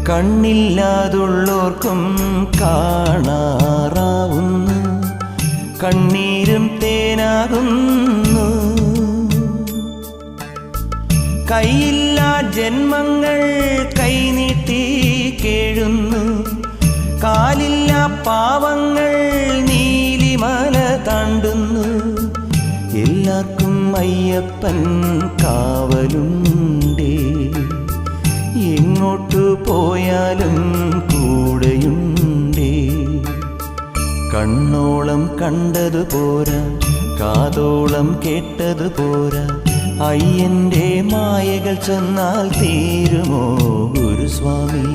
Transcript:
കണ്ണില്ലാതുള്ളോർക്കും കാണാറാവുന്നു, കണ്ണീരും തേനാകുന്നു. കൈയില്ലാ ജന്മങ്ങൾ കൈനീട്ടി കേഴുന്നു, കാലില്ലാ പാവങ്ങൾ നീലിമല താണ്ടുന്നു. എല്ലാവർക്കും അയ്യപ്പൻ കാവലുണ്ടേ, എങ്ങോട്ടു പോയാലും കൂടെയുണ്ടേ. കണ്ണോളം കണ്ടതു പോരാ, കാതോളം കേട്ടതു പോരാ, അയ്യന്റെ മായകൾ ചെന്നാൽ തീരുമോ ഗുരുസ്വാമി?